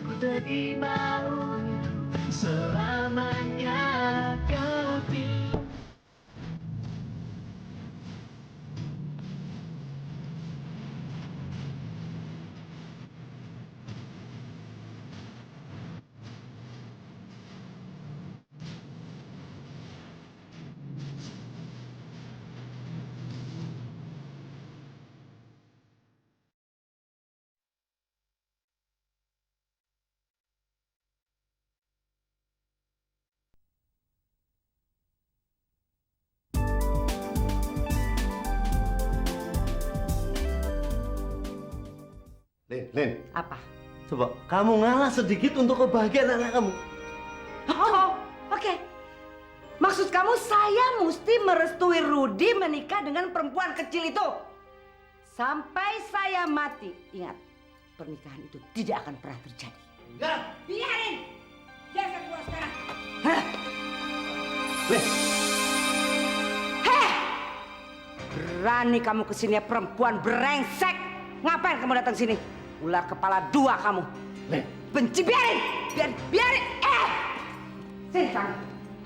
Ku terima selamanya kau pilih. Lin, Apa? coba kamu ngalah sedikit untuk kebahagiaan anak kamu. Oh, oke. Maksud kamu saya mesti merestui Rudi menikah dengan perempuan kecil itu? Sampai saya mati. Ingat, pernikahan itu tidak akan pernah terjadi. Enggak. Biarin! Dia saya keluar sekarang. Hah? Lin. Heh! Berani kamu kesini ya perempuan brengsek. Ngapain kamu datang sini? Ular kepala dua kamu. Lin. Benci, biarin! Biarin! Sini kamu.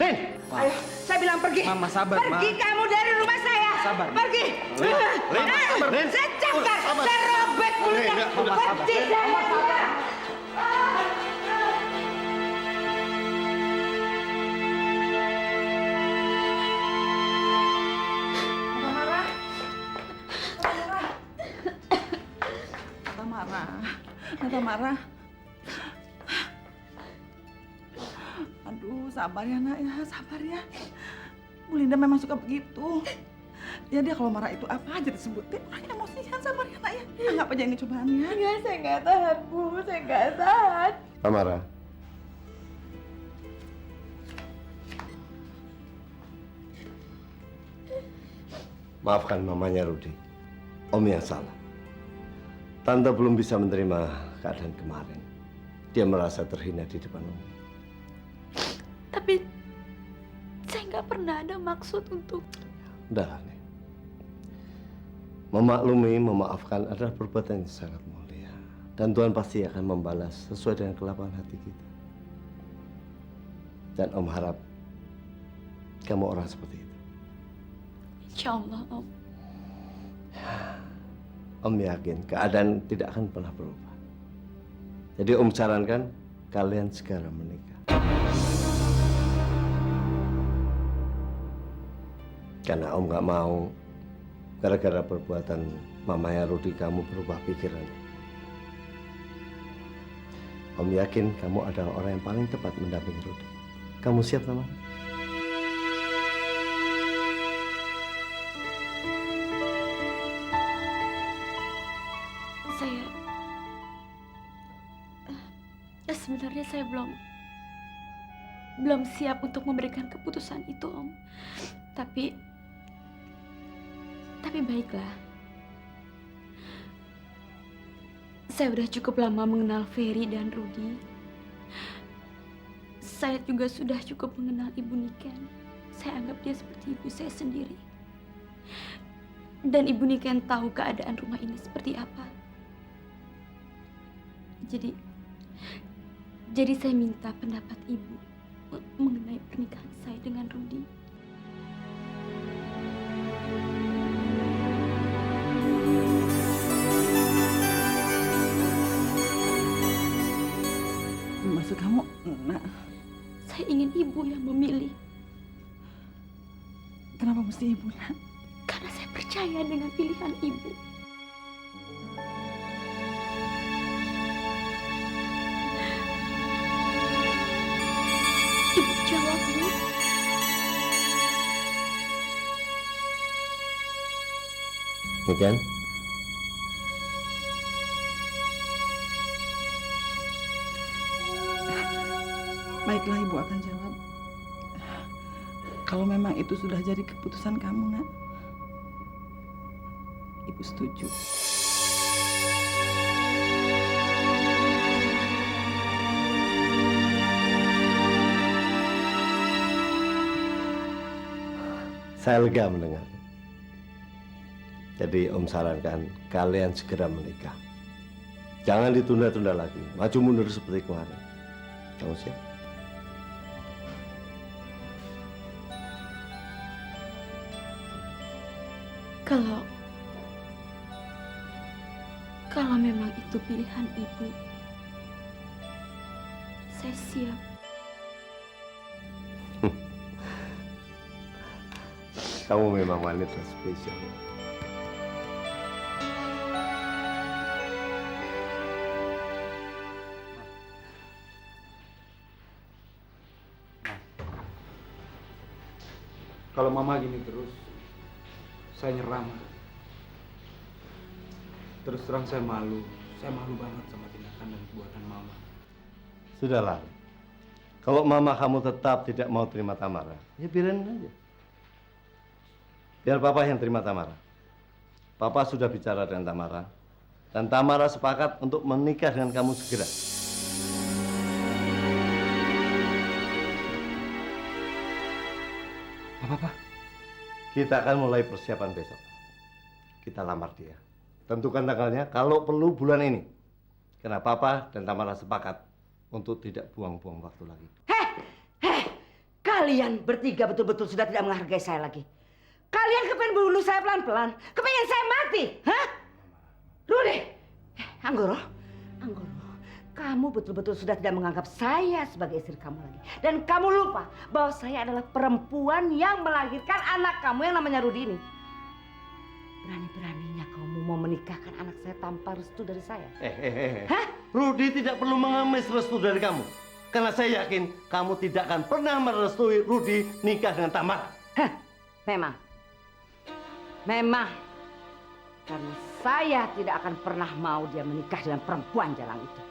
Lin. Ayo, saya bilang pergi. Mama, sabar, Pergi Ma. kamu dari rumah saya. Sabar. Pergi. Lin, sabar, Lin. Saya cakar. Sabar. Saya robek mulutnya. Lin, udah, sabar. Pergi saya bilang. Nata marah. Aduh, sabar ya nak ya, sabar ya. Bu Linda memang suka begitu. Ya dia kalau marah itu apa aja disebutin, orangnya emosian. Sabar ya nak ya. Anggap aja ini cobaannya. Ya, saya nggak tahan, Bu. Saya nggak tahan. Amara. Maafkan mamanya Rudi. Om yang salah. Tante belum bisa menerima keadaan kemarin. Dia merasa terhina di depan Om. Tapi saya nggak pernah ada maksud untuk... Udahlah nih. Memaklumi, memaafkan adalah perbuatan yang sangat mulia. Dan Tuhan pasti akan membalas sesuai dengan kelapangan hati kita. Dan Om harap kamu orang seperti itu. Insya Allah, Om. Om yakin keadaan tidak akan pernah berubah. Jadi Om sarankan kalian segera menikah. Karena Om nggak mau gara-gara perbuatan mamanya Rudi kamu berubah pikiran. Om yakin kamu adalah orang yang paling tepat mendampingi Rudi. Kamu siap, Mama? Sebenarnya saya belum siap untuk memberikan keputusan itu, Om. Tapi baiklah. Saya udah cukup lama mengenal Ferry dan Rudi. Saya juga sudah cukup mengenal Ibu Niken. Saya anggap dia seperti ibu saya sendiri. Dan Ibu Niken tahu keadaan rumah ini seperti apa. Jadi saya minta pendapat Ibu mengenai pernikahan saya dengan Rudi. Maksud kamu, nak? Saya ingin Ibu yang memilih. Kenapa mesti Ibu, nak? Karena saya percaya dengan pilihan Ibu. Ibu jawab, Bu. Niken? Baiklah, Ibu akan jawab. Kalau memang itu sudah jadi keputusan kamu, nak. Ibu setuju. Saya lega mendengar. Jadi Om sarankan kalian segera menikah. Jangan ditunda-tunda lagi, maju mundur seperti kemarin. Kamu siap? Kalau memang itu pilihan ibu, saya siap. Kamu memang wanita spesial. Kalau mama gini terus, saya nyerah, Ma. Terus terang saya malu banget sama tindakan dan perbuatan mama. Sudahlah. Kalau mama kamu tetap tidak mau terima Tamara, ya biarin aja. Biar papa yang terima Tamara. Papa sudah bicara dengan Tamara. Dan Tamara sepakat untuk menikah dengan kamu segera. Apa? Kita akan mulai persiapan besok. Kita lamar dia. Tentukan tanggalnya, kalau perlu bulan ini. Karena Papa dan Tamara sepakat untuk tidak buang-buang waktu lagi. Kalian bertiga betul-betul sudah tidak menghargai saya lagi. Kalian kepengen bunuh saya pelan-pelan, kepengen saya mati, hah? Rudy, Anggoro, kamu betul-betul sudah tidak menganggap saya sebagai istri kamu lagi. Dan kamu lupa bahwa saya adalah perempuan yang melahirkan anak kamu yang namanya Rudy ini. Berani-beraninya kamu mau menikahkan anak saya tanpa restu dari saya. Hah? Rudy tidak perlu mengemis restu dari kamu. Karena saya yakin kamu tidak akan pernah merestui Rudy nikah dengan Tamara. Hah, memang. Karena saya tidak akan pernah mau dia menikah dengan perempuan jalan itu.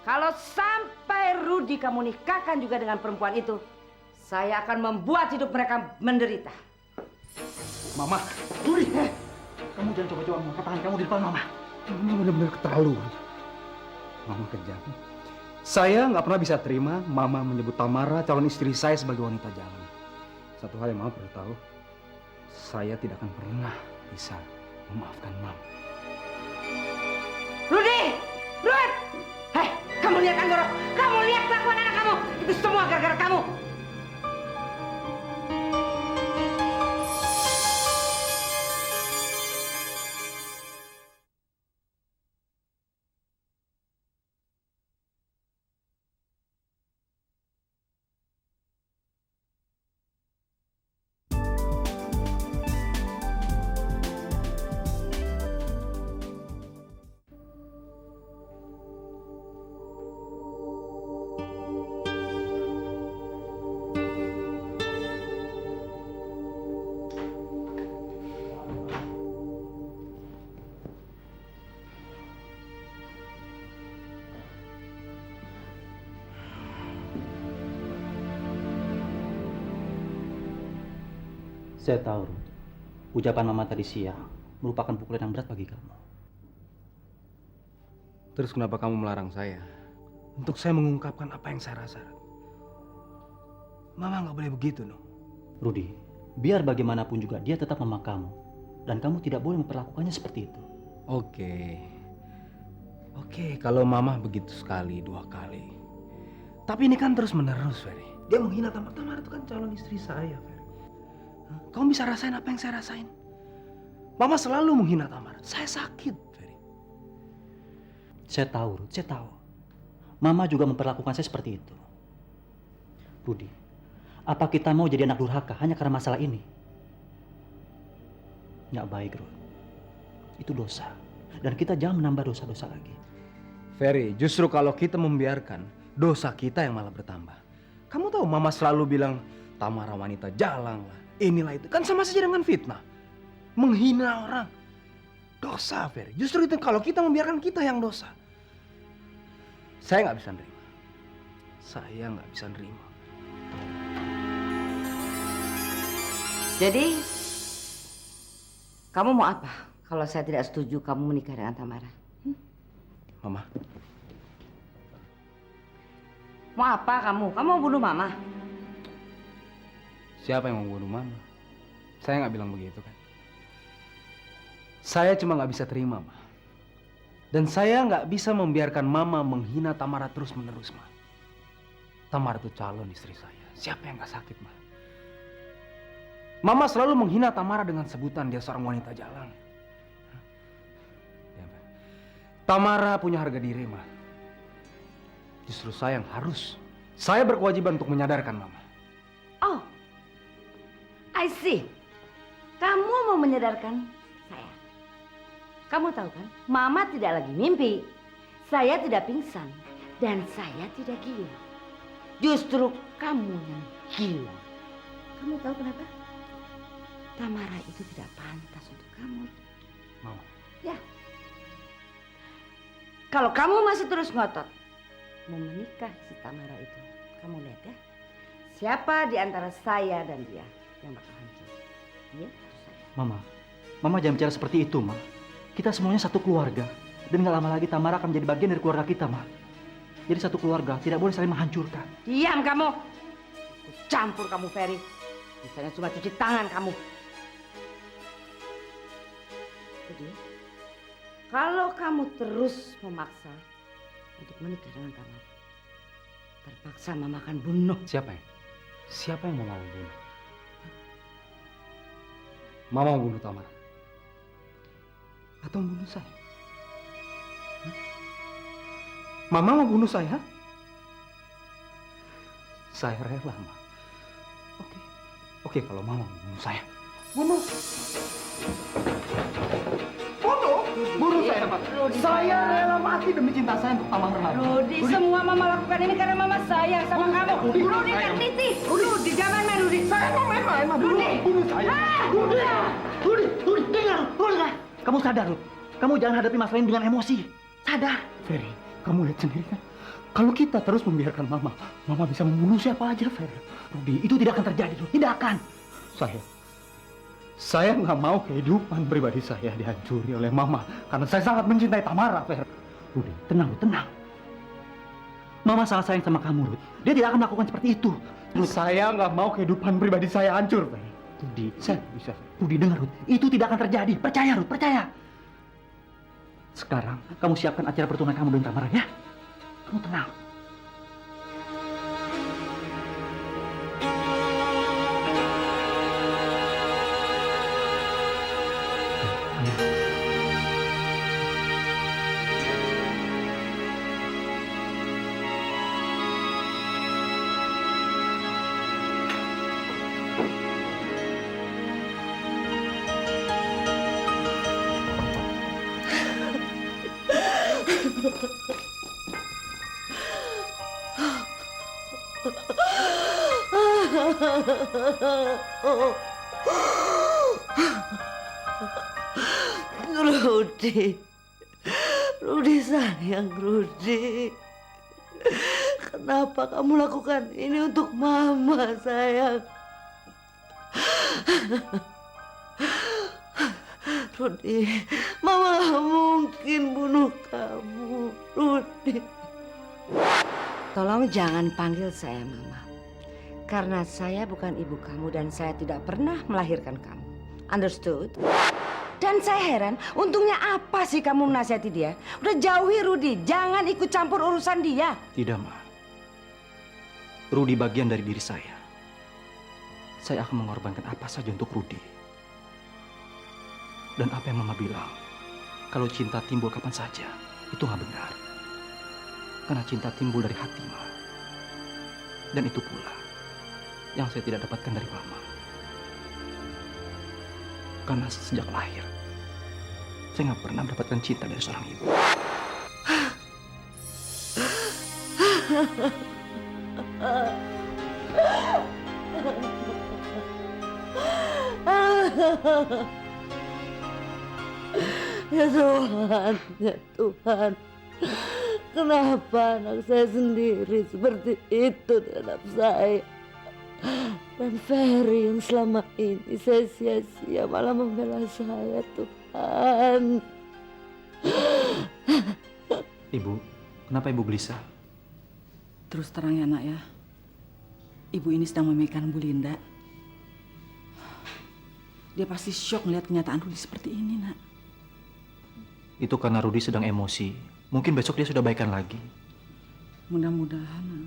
Kalau sampai Rudy kamu nikahkan juga dengan perempuan itu, saya akan membuat hidup mereka menderita. Mama, Rudy, kamu jangan coba-coba mengangkat tangan kamu di depan Mama. Mama benar-benar keterlaluan. Mama kejam. Saya nggak pernah bisa terima Mama menyebut Tamara calon istri saya sebagai wanita jalan. Satu hal yang Mama perlu tahu, saya tidak akan pernah bisa memaafkan Mama. Rudy! Rud! Hei, kamu lihat Anggoro? Kamu lihat kelakuan anak kamu? Itu semua gara-gara kamu! Saya tahu, Ruth. Ucapan Mama tadi siang merupakan pukulan yang berat bagi kamu. Terus kenapa kamu melarang saya untuk saya mengungkapkan apa yang saya rasa? Mama nggak boleh begitu, no. Rudy, biar bagaimanapun juga dia tetap mama kamu. Dan kamu tidak boleh memperlakukannya seperti itu. Oke, kalau Mama begitu sekali, 2 kali. Tapi ini kan terus menerus, Ferry. Dia menghina Tamara itu kan calon istri saya, Ferry. Kamu bisa rasain apa yang saya rasain? Mama selalu menghina Tamara. Saya sakit, Ferry. Saya tahu, Ruth, saya tahu. Mama juga memperlakukan saya seperti itu. Rudy, apa kita mau jadi anak durhaka hanya karena masalah ini? Nggak baik, Ruth. Itu dosa. Dan kita jangan menambah dosa-dosa lagi. Ferry, justru kalau kita membiarkan, dosa kita yang malah bertambah. Kamu tahu Mama selalu bilang Tamara wanita jalang lah. Inilah itu. Kan sama saja dengan fitnah. Menghina orang. Dosa, Ferry. Justru itu kalau kita membiarkan, kita yang dosa. Saya nggak bisa nerima. Saya nggak bisa nerima. Jadi, kamu mau apa kalau saya tidak setuju kamu menikah dengan Tamara? Mama. Mau apa kamu? Kamu mau bunuh Mama? Siapa yang mau bunuh Mama? Saya nggak bilang begitu kan. Saya cuma nggak bisa terima, Ma. Dan saya nggak bisa membiarkan Mama menghina Tamara terus-menerus, Ma. Tamara itu calon istri saya. Siapa yang nggak sakit, Ma? Mama selalu menghina Tamara dengan sebutan dia seorang wanita jalan. Ya, Ma. Tamara punya harga diri, Ma. Justru saya yang harus. Saya berkewajiban untuk menyadarkan Mama. Oh, I see. Kamu mau menyadarkan saya. Kamu tahu kan, Mama tidak lagi mimpi. Saya tidak pingsan. Dan saya tidak gila. Justru kamu yang gila. Kamu tahu kenapa? Tamara itu tidak pantas untuk kamu. Mama. Ya. Kalau kamu masih terus ngotot mau menikah si Tamara itu, kamu lihat ya. Siapa di antara saya dan dia yang bakal hancur? Dia atau saya? Mama jangan bicara seperti itu, Ma. Kita semuanya satu keluarga. Dan nggak lama lagi Tamara akan menjadi bagian dari keluarga kita, Ma. Jadi satu keluarga, tidak boleh saling menghancurkan. Diam kamu. Campur kamu, Ferry. Misalnya cuma cuci tangan kamu. Jadi, kalau kamu terus memaksa untuk menikah dengan Tamara, terpaksa Mama akan bunuh. Siapa yang? Siapa yang mau Mama bunuh? Mama mau bunuh Tamara? Atau membunuh saya? Mama mau bunuh saya? Saya rela, Ma. Oke, kalau Mama mau bunuh saya. Bunuh saya, Ma. Saya rela mati demi cinta saya untuk Tamara. Rudi, semua Mama lakukan ini karena Mama sayang sama kamu. Rudi kan Titi. Rudi, jangan main Rudi. Saya mau main-main, Ma. Bunuh saya. Rudi, dengar, Rudi. Kamu sadar, Rudi. Kamu jangan hadapi masalah ini dengan emosi. Sadar. Ferry, kamu lihat sendiri kan? Kalau kita terus membiarkan Mama bisa membunuh siapa aja, Ferry. Rudi, itu tidak akan terjadi, Rudi. Tidak akan. Saya nggak mau kehidupan pribadi saya dihancuri oleh Mama karena saya sangat mencintai Tamara, Fer. Rudi, tenang, Rudi, tenang. Mama sangat sayang sama kamu, Rudi. Dia tidak akan melakukan seperti itu. Saya nggak mau kehidupan pribadi saya hancur, Fer. Rudi, Saya bisa, Fer. Rudi, dengar, Rudi. Itu tidak akan terjadi. Percaya, Rudi, percaya. Sekarang, kamu siapkan acara pertunangan kamu dengan Tamara, ya? Kamu tenang. Rudi sayang, Rudi. Kenapa kamu lakukan ini untuk Mama, sayang? Rudi, Mama gak mungkin bunuh kamu, Rudi. Tolong jangan panggil saya Mama. Karena saya bukan ibu kamu dan saya tidak pernah melahirkan kamu. Understood? Dan saya heran, untungnya apa sih kamu menasihati dia? Udah jauhi Rudi, jangan ikut campur urusan dia. Tidak, Ma. Rudi bagian dari diri saya. Saya akan mengorbankan apa saja untuk Rudi. Dan apa yang Mama bilang, kalau cinta timbul kapan saja, itu nggak benar. Karena cinta timbul dari hati, Ma. Dan itu pula yang saya tidak dapatkan dari Mama. Karena sejak lahir, saya nggak pernah mendapatkan cinta dari seorang ibu. Ya Tuhan, ya Tuhan. Kenapa anak saya sendiri seperti itu terhadap saya? Dan Ferry yang selama ini saya sia-sia malah membela saya, Tuhan. Ibu, kenapa Ibu gelisah? Terus terang ya, Nak ya. Ibu ini sedang memikirkan Bu Linda. Dia pasti syok melihat kenyataan Rudi seperti ini, Nak. Itu karena Rudi sedang emosi. Mungkin besok dia sudah baikan lagi. Mudah-mudahan.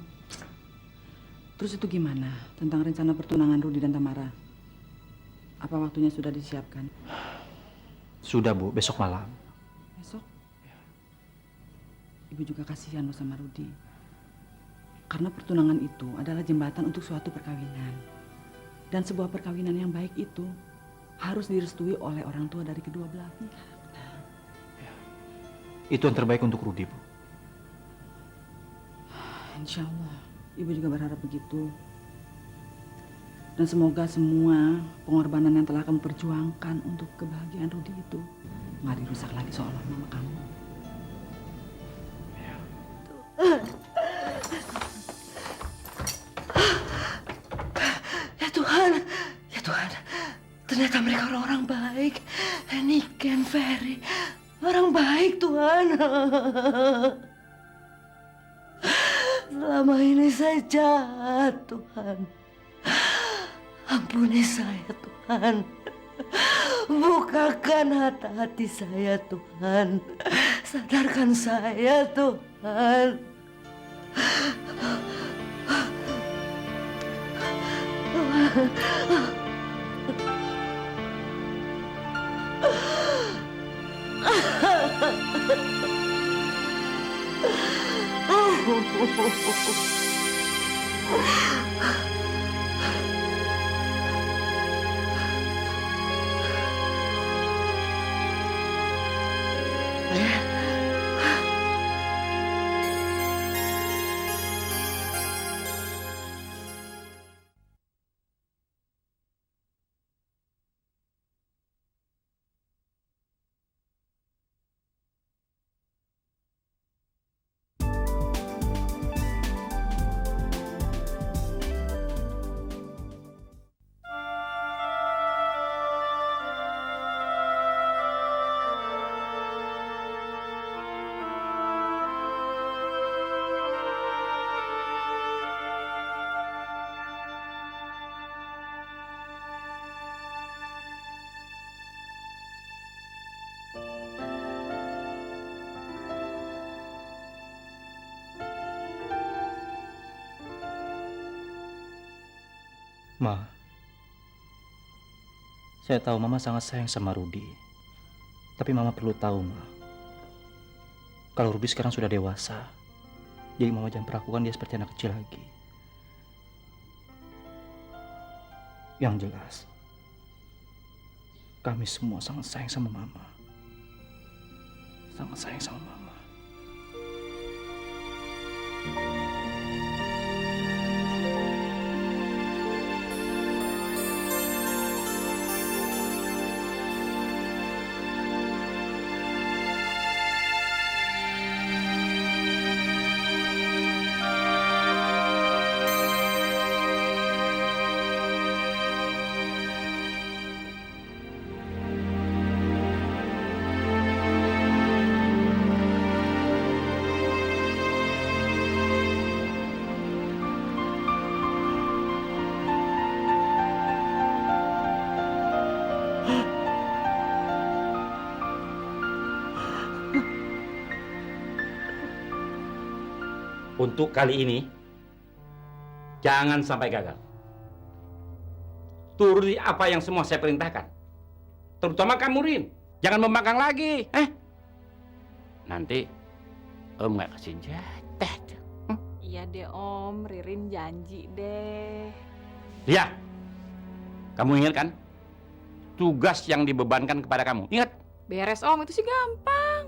Terus itu gimana tentang rencana pertunangan Rudi dan Tamara? Apa waktunya sudah disiapkan? Sudah, Bu, besok malam. Besok? Ibu juga kasihan loh sama Rudi. Karena pertunangan itu adalah jembatan untuk suatu perkawinan. Dan sebuah perkawinan yang baik itu harus direstui oleh orang tua dari kedua belah pihak. Itu yang terbaik untuk Rudi, Bu. Insya Allah, Ibu juga berharap begitu. Dan semoga semua pengorbanan yang telah kamu perjuangkan untuk kebahagiaan Rudi itu nggak dirusak lagi seolah mama kamu. Ya Tuhan, ya Tuhan. Ternyata mereka orang-orang baik. Nick and Ferry. Orang baik Tuhan. Selama ini saya jahat Tuhan. Ampuni saya Tuhan. Bukakan hati saya Tuhan. Sadarkan saya Tuhan. Ma, saya tahu Mama sangat sayang sama Rudi. Tapi Mama perlu tahu, Ma. Kalau Rudi sekarang sudah dewasa, jadi Mama jangan perlakukan dia seperti anak kecil lagi. Yang jelas, kami semua sangat sayang sama Mama. Sangat sayang sama Mama. Untuk kali ini, jangan sampai gagal. Turuti apa yang semua saya perintahkan. Terutama kamu, Rin. Jangan membangkang lagi. Nanti Om nggak kasih jatah. Iya deh Om, Ririn janji deh. Ya, kamu ingat kan? Tugas yang dibebankan kepada kamu. Ingat? Beres Om, itu sih gampang.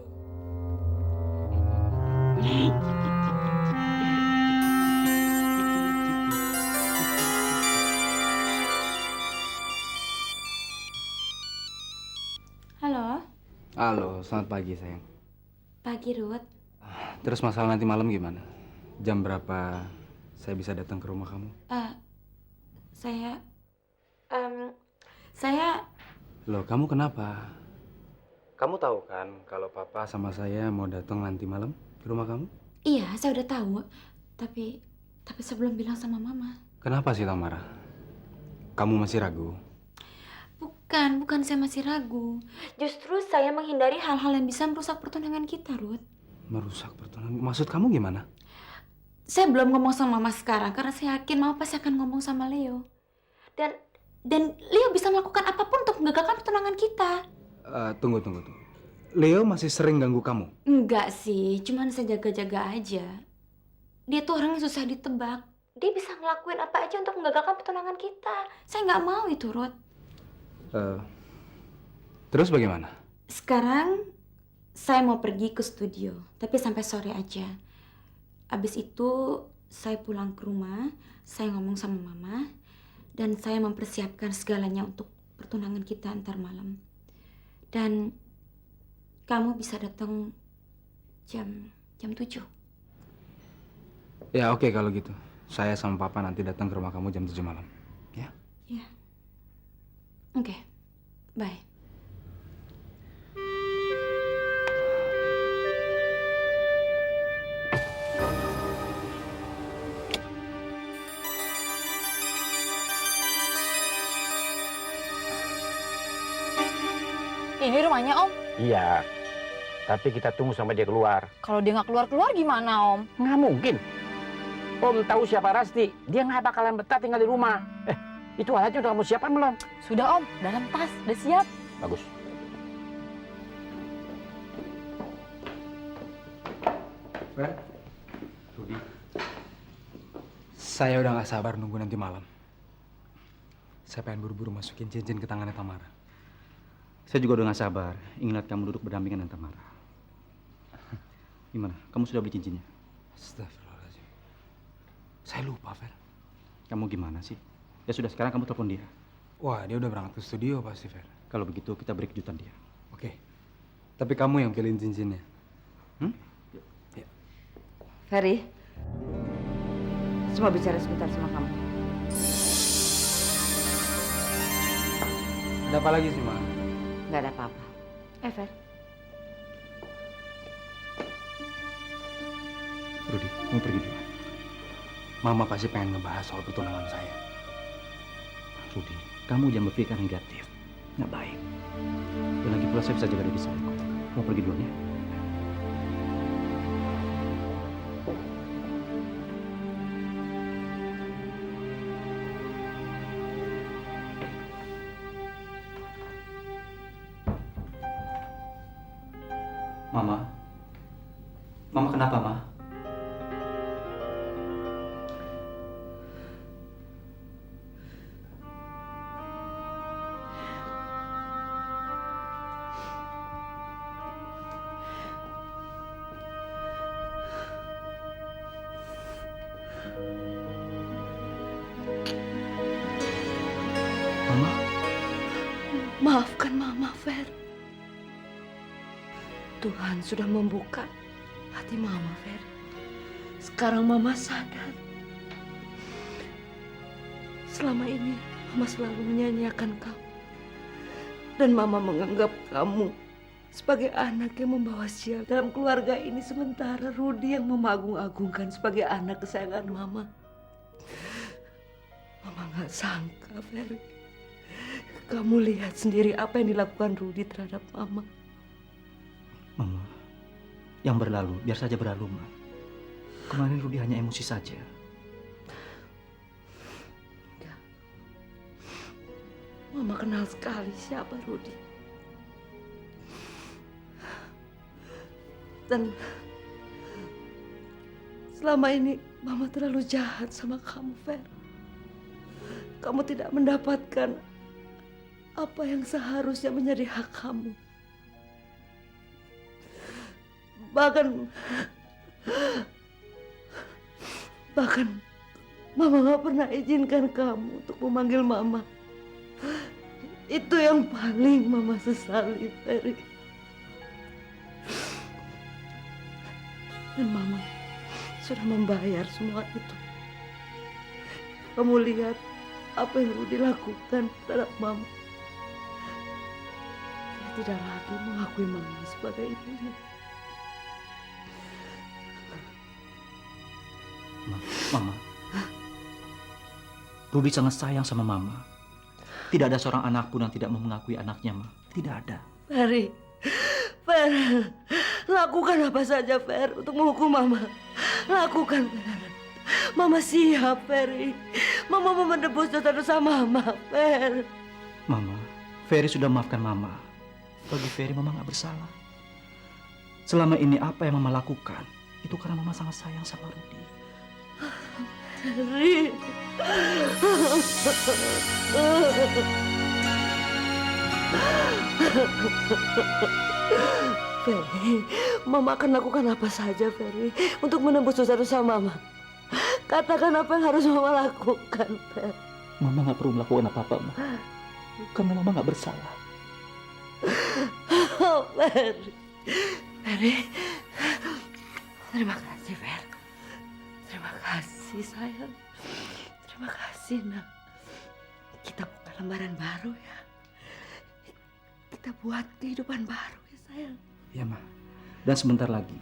Halo, Halo, selamat pagi sayang. pagi Ruth. Terus masalah nanti malam gimana? Jam berapa saya bisa datang ke rumah kamu? Saya, saya, Loh, kamu kenapa? Kamu tahu kan kalau papa sama saya mau datang nanti malam ke rumah kamu? iya saya udah tahu. Tapi sebelum bilang sama Mama. Kenapa sih Tamara? Kamu masih ragu? Bukan. bukan saya masih ragu. Justru saya menghindari hal-hal yang bisa merusak pertunangan kita, Ruth. Merusak pertunangan? Maksud kamu gimana? Saya belum ngomong sama Mama sekarang karena saya yakin Mama pasti akan ngomong sama Leo. Dan Leo bisa melakukan apapun untuk menggagalkan pertunangan kita. Tunggu. Leo masih sering ganggu kamu? Enggak sih, cuman saya jaga-jaga aja. Dia tuh orang yang susah ditebak. Dia bisa ngelakuin apa aja untuk menggagalkan pertunangan kita. Saya nggak mau itu, Ruth. Terus bagaimana? Sekarang saya mau pergi ke studio, tapi sampai sore aja. Abis itu saya pulang ke rumah, saya ngomong sama Mama, dan saya mempersiapkan segalanya untuk pertunangan kita antar malam. Dan kamu bisa datang jam 7. Ya oke kalau gitu. Saya sama Papa nanti datang ke rumah kamu jam 7 malam. Ya? Ya. Oke. Bye. Ini rumahnya, Om. Iya, tapi kita tunggu sampai dia keluar. Kalau dia nggak keluar-keluar gimana, Om? Nggak mungkin. Om tahu siapa Rasti. Dia nggak bakalan betah tinggal di rumah. Itu alatnya udah kamu siapkan belum? Sudah, Om. Dalam tas. Udah siap. Bagus. Fer? Rudi. Saya udah nggak sabar nunggu nanti malam. Saya pengen buru-buru masukin cincin ke tangannya Tamara. Saya juga udah gak sabar ingin lihat kamu duduk berdampingan dengan Tamara. Gimana? Kamu sudah beli cincinnya? Astagfirullahaladzim. Saya lupa, Fer. Kamu gimana sih? Ya sudah, sekarang kamu telepon dia. Wah, dia udah berangkat ke studio pasti, Fer. Kalau begitu kita beri kejutan dia. Oke. Tapi kamu yang pilihin cincinnya. Ya. Ferry, semua bicara sebentar sama kamu. Ada apa lagi sih, Ma? Nggak ada apa-apa. Fer. Rudi, kamu pergi dulu. Mama pasti pengen ngebahas soal pertunangan saya. Rudi, kamu jangan berpikir negatif. Nggak baik. Dan lagi pula saya bisa jaga diri saya kok. Kamu pergi dulu ya. Mama kenapa, Ma? Mama? Maafkan Mama, Fer. Tuhan sudah membuka hati Mama, Fer. Sekarang Mama sadar. Selama ini Mama selalu menyanyiakan kamu. Dan Mama menganggap kamu sebagai anak yang membawa sial dalam keluarga ini, sementara Rudi yang memagung-agungkan sebagai anak kesayangan Mama. Mama nggak sangka, Ferry. Kamu lihat sendiri apa yang dilakukan Rudi terhadap Mama. Mama, yang berlalu biar saja berlalu, Ma. Kemarin Rudi hanya emosi saja. Enggak. Mama kenal sekali siapa Rudi. Dan selama ini Mama terlalu jahat sama kamu, Fer. Kamu tidak mendapatkan apa yang seharusnya menjadi hak kamu. Bahkan Mama gak pernah izinkan kamu untuk memanggil Mama. Itu yang paling Mama sesali, Ferry. Dan Mama sudah membayar semua itu. Kamu lihat apa yang Rudi lakukan terhadap Mama. Dia tidak lagi mengakui Mama sebagai ibunya. Mama, Rudi sangat sayang sama Mama. Tidak ada seorang anak pun yang tidak mau mengakui anaknya, Ma. Tidak ada. Ferry, Fer, lakukan apa saja, Fer, untuk menghukum Mama. Lakukan, Fer. Mama siap, Ferry. Mama mau menebus dosa-dosa Mama, Fer. Mama, Ferry sudah maafkan Mama. Bagi Ferry, Mama nggak bersalah. Selama ini apa yang Mama lakukan, itu karena Mama sangat sayang sama Rudi. Ferry. Ferry, Mama akan lakukan apa saja, Ferry, untuk menembus dosa-dosa Mama. Katakan apa yang harus Mama lakukan, Fer. Mama nggak perlu melakukan apa-apa, Ma. Karena Mama nggak bersalah. Oh, Ferry. Ferry. Terima kasih, Fer. Terima kasih, sayang. Terima kasih, nak. Kita buka lembaran baru ya. Kita buat kehidupan baru ya, sayang. Ya, Ma. Dan sebentar lagi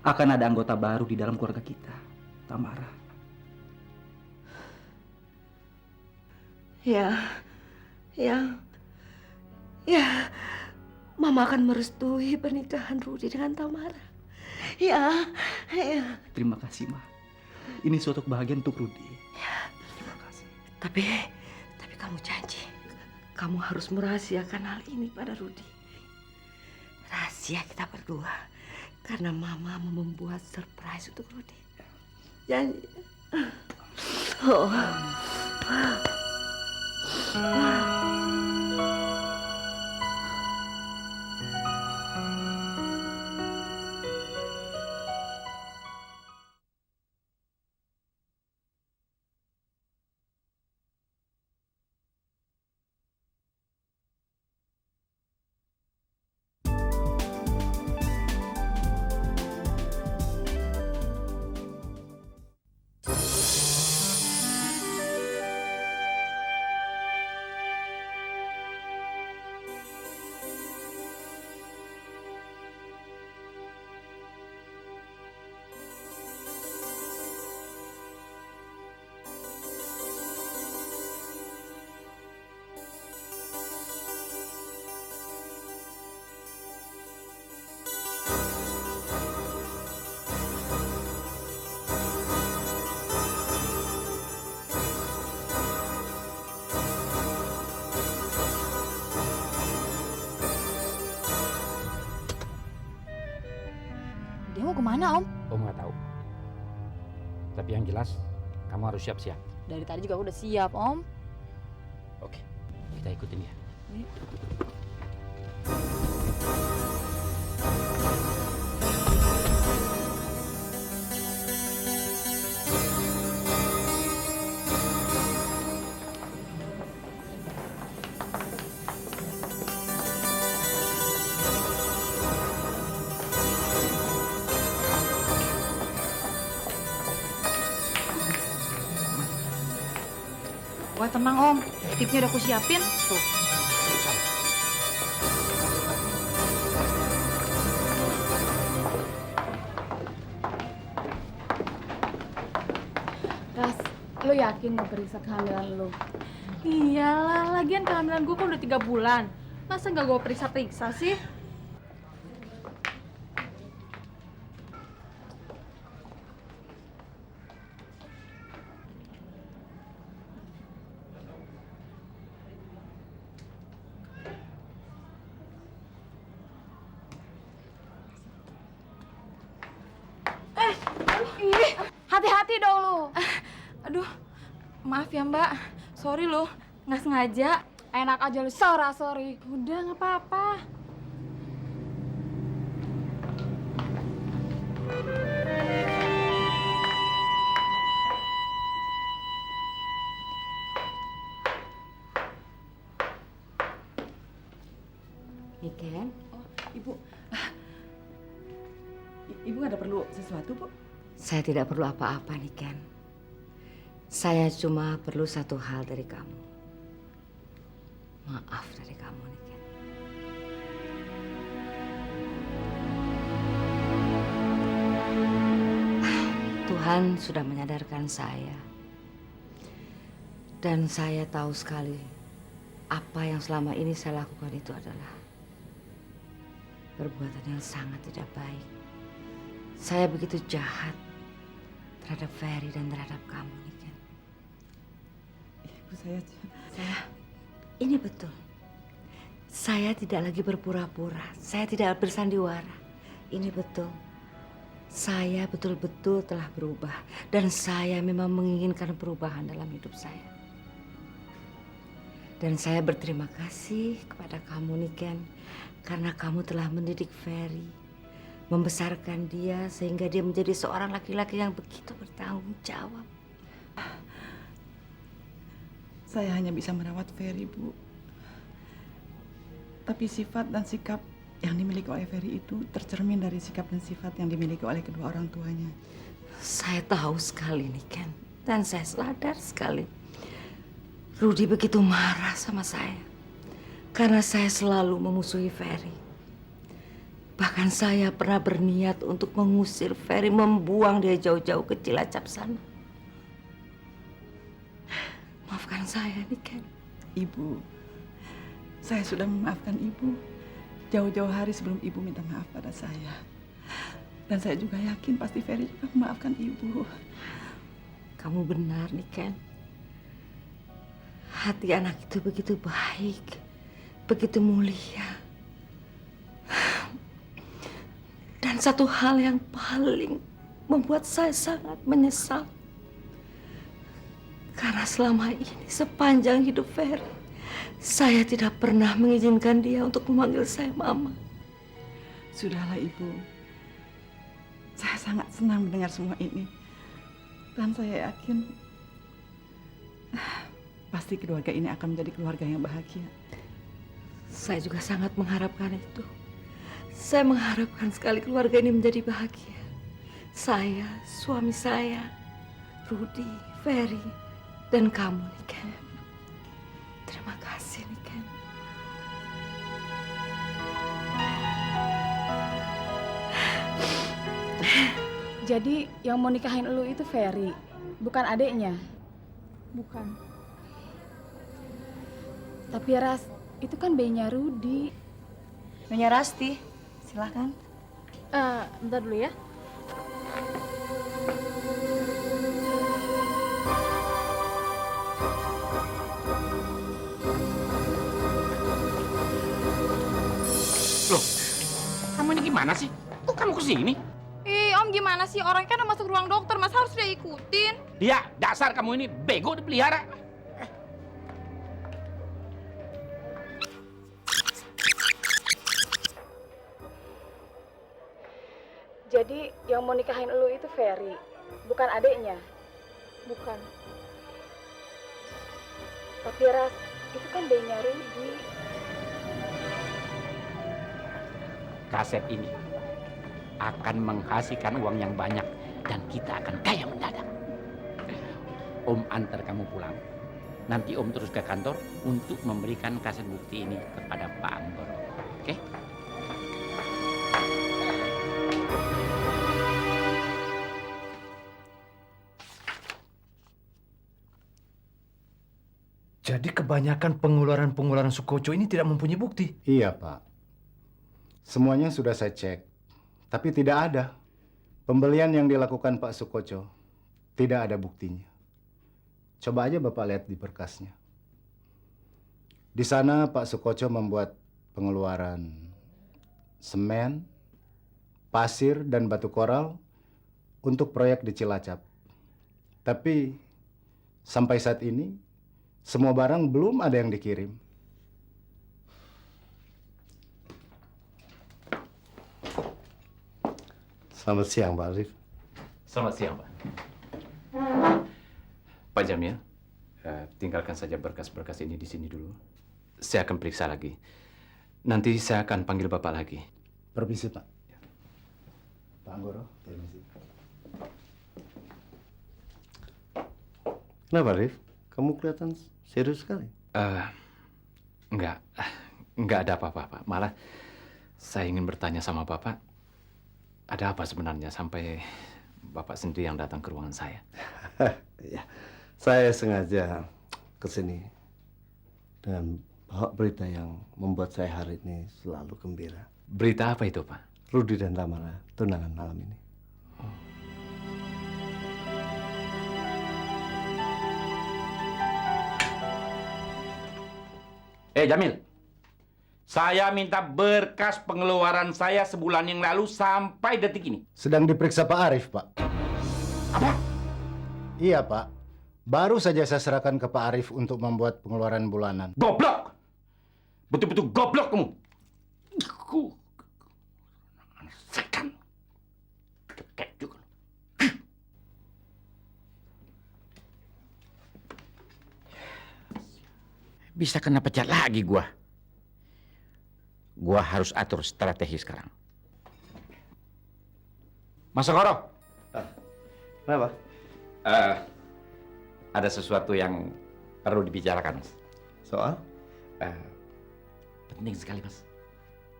akan ada anggota baru di dalam keluarga kita, Tamara. Ya, Mama akan merestui pernikahan Rudi dengan Tamara. Ya. Terima kasih, Ma. Ini suatu kebahagiaan untuk Rudi. Terima kasih. Tapi kamu janji, kamu harus merahasiakan hal ini pada Rudi. Rahasia kita berdua, karena Mama mau membuat surprise untuk Rudi. Janji. Oh. Dia mau kemana, Om? Om nggak tahu. Tapi yang jelas, kamu harus siap-siap. Dari tadi juga udah siap, Om. Oke, kita ikutin ya. Wah, tenang, Om. Tipnya udah aku siapin. Tuh. Ras, lo yakin mau periksa kehamilan lo? Iyalah, lagian kehamilan gue kan udah 3 bulan. Masa nggak gue periksa-periksa sih? Hati-hati dong lu. Aduh, maaf ya Mbak. Sorry loh, nggak sengaja. Enak aja lu, sorry. Udah, nggak apa-apa. Niken? Oh, Ibu. Ibu ada perlu sesuatu, Bu? Saya tidak perlu apa-apa, Niken. Saya cuma perlu satu hal dari kamu. Maaf dari kamu, Niken. Tuhan sudah menyadarkan saya. Dan saya tahu sekali apa yang selama ini saya lakukan itu adalah perbuatan yang sangat tidak baik. Saya begitu jahat terhadap Ferry dan terhadap kamu, Niken. Ibu saya Ini betul. Saya tidak lagi berpura-pura. Saya tidak bersandiwara. Ini betul. Saya betul-betul telah berubah. Dan saya memang menginginkan perubahan dalam hidup saya. Dan saya berterima kasih kepada kamu, Niken. Karena kamu telah mendidik Ferry. Membesarkan dia sehingga dia menjadi seorang laki-laki yang begitu bertanggung jawab. Saya hanya bisa merawat Ferry, Bu. Tapi sifat dan sikap yang dimiliki oleh Ferry itu tercermin dari sikap dan sifat yang dimiliki oleh kedua orang tuanya. Saya tahu sekali, Niken. Dan saya sadar sekali. Rudy begitu marah sama saya. Karena saya selalu memusuhi Ferry. Bahkan saya pernah berniat untuk mengusir Ferry, membuang dia jauh-jauh ke Cilacap sana. Maafkan saya, Niken. Ibu, saya sudah memaafkan Ibu jauh-jauh hari sebelum Ibu minta maaf pada saya. Dan saya juga yakin pasti Ferry juga memaafkan Ibu. Kamu benar, Niken. Hati anak itu begitu baik, begitu mulia. Dan satu hal yang paling membuat saya sangat menyesal. Karena selama ini sepanjang hidup Ferry, saya tidak pernah mengizinkan dia untuk memanggil saya Mama. Sudahlah, Ibu. Saya sangat senang mendengar semua ini. Dan saya yakin pasti keluarga ini akan menjadi keluarga yang bahagia. Saya juga sangat mengharapkan itu. Saya mengharapkan sekali keluarga ini menjadi bahagia. Saya, suami saya, Rudy, Ferry, dan kamu, Niken. Terima kasih, Niken. Jadi yang mau nikahin lu itu Ferry, bukan adeknya? Bukan. Tapi Ras, itu kan bayinya Rudy. Nyonya Rasti, silakan. Bentar dulu ya. Loh, kamu ini gimana sih? Kok kamu kesini? Om gimana sih? Orang kan udah masuk ruang dokter, masa harus dia ikutin? Dia, dasar kamu ini bego dipelihara. Jadi yang mau nikahin lu itu Ferry, bukan adeknya? Bukan. Tapi Ras, itu kan bayinya Rudy. Kaset ini akan menghasilkan uang yang banyak dan kita akan kaya mendadak. Om antar kamu pulang. Nanti Om terus ke kantor untuk memberikan kaset bukti ini kepada Pak Anggoro. Oke? Jadi kebanyakan pengeluaran Sukoco ini tidak mempunyai bukti. Iya, Pak. Semuanya sudah saya cek, tapi tidak ada. Pembelian yang dilakukan Pak Sukoco tidak ada buktinya. Coba aja Bapak lihat di berkasnya. Di sana Pak Sukoco membuat pengeluaran semen, pasir, dan batu koral untuk proyek di Cilacap. Tapi sampai saat ini, semua barang belum ada yang dikirim. Selamat siang, Pak Arif. Selamat siang, Pak. Pak Jamil, tinggalkan saja berkas-berkas ini di sini dulu. Saya akan periksa lagi. Nanti saya akan panggil Bapak lagi. Permisi, Pak. Pak Anggoro, permisi. Kenapa, Arif? Kamu kelihatan serius sekali. Enggak ada apa-apa, Pak. Malah saya ingin bertanya sama Bapak, ada apa sebenarnya sampai Bapak sendiri yang datang ke ruangan saya? Ya, saya sengaja ke sini dengan bawa berita yang membuat saya hari ini selalu gembira. Berita apa itu, Pak? Rudi dan Tamara tunangan malam ini. Jamil, saya minta berkas pengeluaran saya sebulan yang lalu sampai detik ini. Sedang diperiksa Pak Arif, Pak. Apa? Iya, Pak. Baru saja saya serahkan ke Pak Arif untuk membuat pengeluaran bulanan. Goblok! Betul-betul goblok kamu. Sekan. Kayak juga. Bisa kena pecat lagi gua. Gua harus atur strategi sekarang. Mas Sokoro. Kenapa? Ada sesuatu yang perlu dibicarakan, Mas. Soal? Penting sekali, Mas.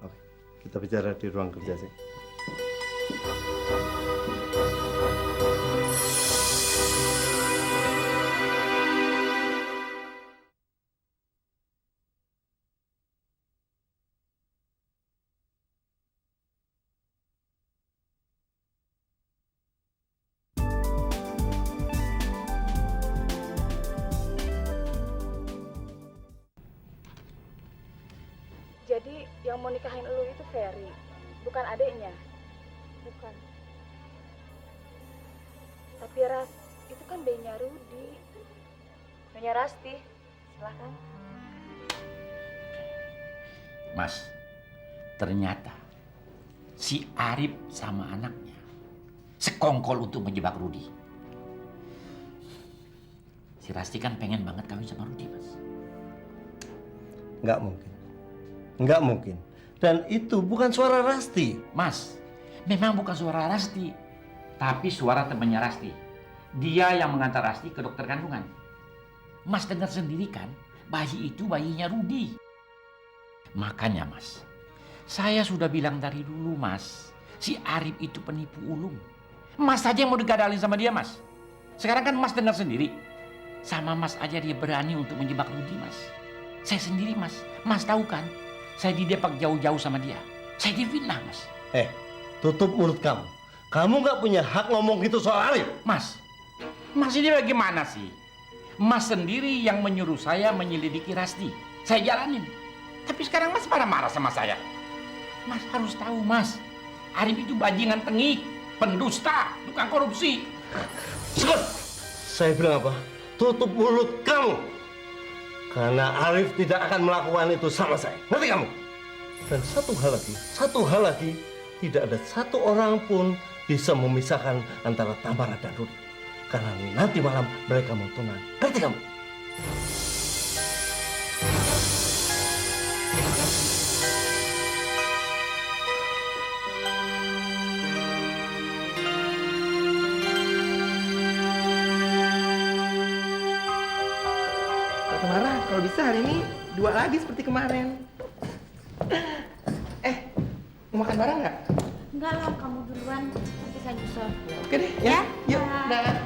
Oke, kita bicara di ruang kerja sih. Jadi yang mau nikahin lu itu Ferry, bukan adeknya? Bukan. Tapi Ras, itu kan B-nya Rudi. B-nya Rasti, silahkan. Mas, ternyata si Arif sama anaknya sekongkol untuk menjebak Rudi. Si Rasti kan pengen banget kawin sama Rudi, Mas. Nggak mungkin. Nggak mungkin. Dan itu bukan suara Rasti. Mas, memang bukan suara Rasti, tapi suara temannya Rasti. Dia yang mengantar Rasti ke dokter kandungan. Mas dengar sendiri kan, bayi itu bayinya Rudi. Makanya Mas, saya sudah bilang dari dulu Mas, si Arif itu penipu ulung. Mas saja yang mau digadalin sama dia, Mas. Sekarang kan Mas dengar sendiri. Sama Mas aja dia berani untuk menjebak Rudi, Mas. Saya sendiri, Mas. Mas tahu kan, saya didepak jauh-jauh sama dia. Saya difitnah, Mas. Tutup mulut kamu. Kamu nggak punya hak ngomong gitu soal Arif. Mas ini bagaimana sih? Mas sendiri yang menyuruh saya menyelidiki Rasti. Saya jalanin. Tapi sekarang Mas marah-marah sama saya. Mas harus tahu, Mas. Arif itu bajingan tengik, pendusta, tukang korupsi. Sekut! Saya bilang apa? Tutup mulut kamu. Karena Arif tidak akan melakukan itu sama saya. Ngerti kamu? Dan satu hal lagi, tidak ada satu orang pun bisa memisahkan antara Tamara dan Rudi. Karena nanti malam mereka mau tunangan. Ngerti kamu? Tamara, kalau bisa hari ini 2 lagi seperti kemarin. Mau makan bareng nggak? Enggak lah, kamu duluan. Nanti saya nyusul. Oke deh, ya. Yuk, Dah. dah.